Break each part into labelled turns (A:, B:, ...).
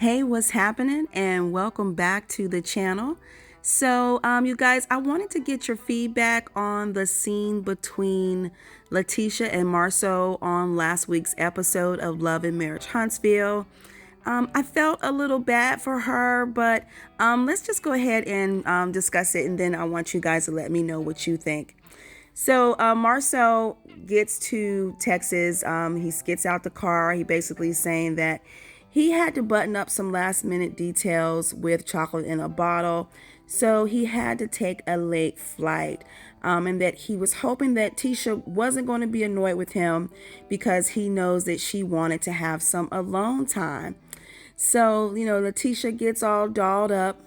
A: Hey, what's happening? And welcome back to the channel. So, you guys, I wanted to get your feedback on the scene between Letitia and Marsau on last week's episode of Love and Marriage Huntsville. I felt a little bad for her, but let's just go ahead and discuss it, and then I want you guys to let me know what you think. So Marsau gets to Texas. He gets out the car. He basically is saying that he had to button up some last minute details with chocolate in a bottle. So he had to take a late flight, and that he was hoping that Tisha wasn't going to be annoyed with him because he knows that she wanted to have some alone time. So, Letitia gets all dolled up.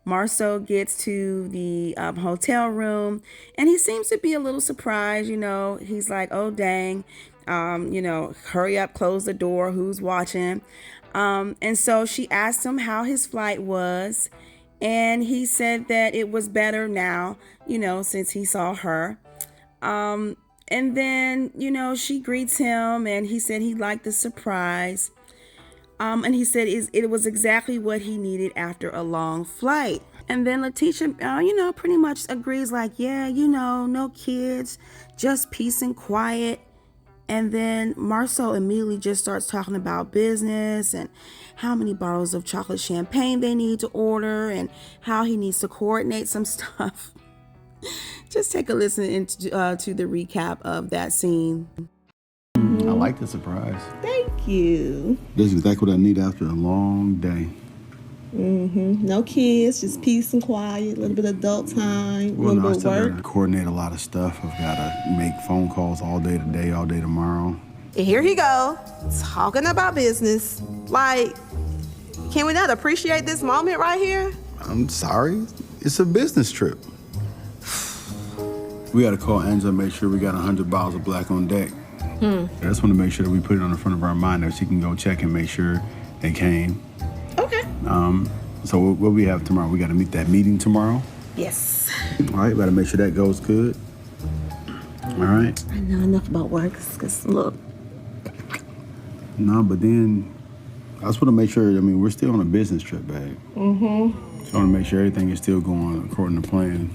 A: Marsau gets to the hotel room, and he seems to be a little surprised. He's like, oh, dang, hurry up, close the door, who's watching? And so she asked him how his flight was, and he said that it was better now, since he saw her. And then, she greets him, and he said he liked the surprise. And he said it was exactly what he needed after a long flight. And then Letitia, pretty much agrees like, yeah, no kids, just peace and quiet. And then Marsau immediately just starts talking about business and how many bottles of chocolate champagne they need to order and how he needs to coordinate some stuff. Just take a listen to the recap of that scene.
B: I like the surprise.
C: Thank you.
B: This is exactly what I need after a long day.
C: No kids, just peace and quiet, a little bit of adult time, a
B: Well,
C: little
B: no, I
C: bit of
B: still
C: work.
B: gotta coordinate a lot of stuff. I've gotta make phone calls all day today, all day tomorrow.
C: And here he go, talking about business. Like, can we not appreciate this moment right here?
B: I'm sorry. It's a business trip. We gotta call Angela and make sure we got 100 bottles of black on deck. I just want to make sure that we put it on the front of our mind that she can go check and make sure they came.
C: Okay.
B: So what we have tomorrow? We got to meet that meeting tomorrow.
C: Yes.
B: All right, we got to make sure that goes good. All right.
C: I know enough about work, because look.
B: No, but then I just want to make sure, we're still on a business trip, babe. So I want to make sure everything is still going according to plan.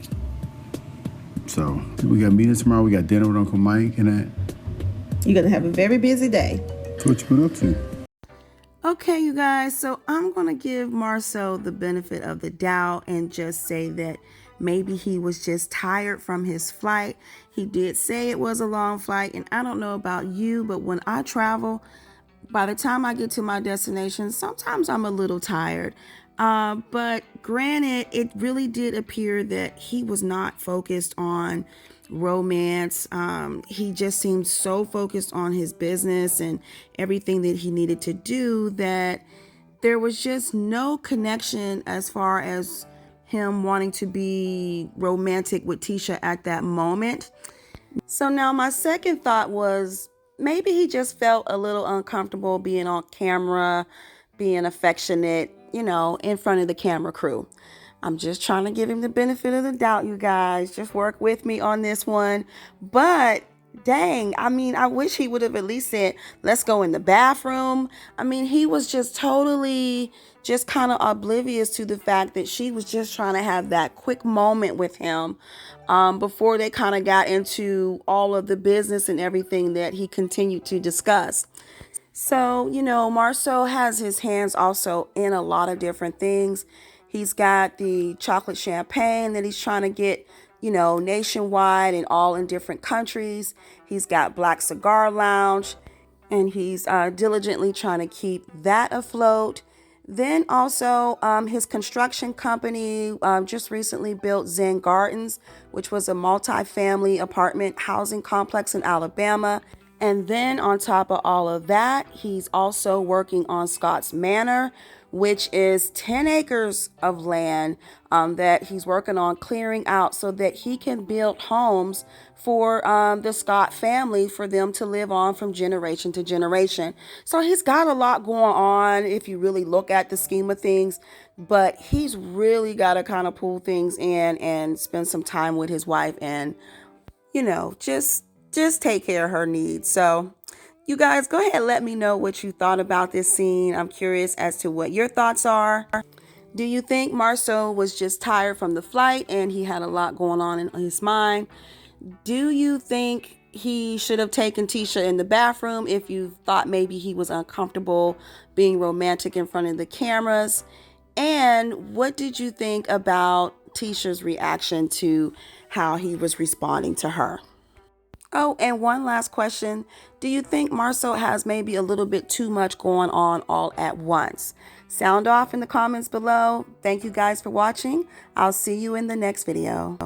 B: So we got meetings tomorrow. We got dinner with Uncle Mike and that.
C: You're going to have a very busy day.
B: What you been up to?
A: Okay, you guys, so I'm going to give Marsau the benefit of the doubt and just say that maybe he was just tired from his flight. He did say it was a long flight, and I don't know about you, but when I travel, by the time I get to my destination, sometimes I'm a little tired. But granted, it really did appear that he was not focused on romance. He just seemed so focused on his business and everything that he needed to do that there was just no connection as far as him wanting to be romantic with Tisha at that moment. So now my second thought was maybe he just felt a little uncomfortable being on camera, being affectionate, in front of the camera crew. I'm just trying to give him the benefit of the doubt, you guys. Just work with me on this one. But dang, I wish he would have at least said, let's go in the bathroom. He was just totally just kind of oblivious to the fact that she was just trying to have that quick moment with him before they kind of got into all of the business and everything that he continued to discuss. So, Marsau has his hands also in a lot of different things. He's got the chocolate champagne that he's trying to get, nationwide and all in different countries. He's got Black Cigar Lounge, and he's diligently trying to keep that afloat. Then also his construction company just recently built Zen Gardens, which was a multi-family apartment housing complex in Alabama. And then on top of all of that, he's also working on Scott's Manor, which is 10 acres of land that he's working on clearing out so that he can build homes for the Scott family for them to live on from generation to generation. So he's got a lot going on if you really look at the scheme of things, but he's really got to kind of pull things in and spend some time with his wife and, just take care of her needs. So You guys, go ahead and let me know what you thought about this scene. I'm curious as to what your thoughts are. Do you think Marsau was just tired from the flight and he had a lot going on in his mind? Do you think he should have taken Tisha in the bathroom if you thought maybe he was uncomfortable being romantic in front of the cameras? And what did you think about Tisha's reaction to how he was responding to her? Oh, and one last question. Do you think Marsau has maybe a little bit too much going on all at once? Sound off in the comments below. Thank you guys for watching. I'll see you in the next video.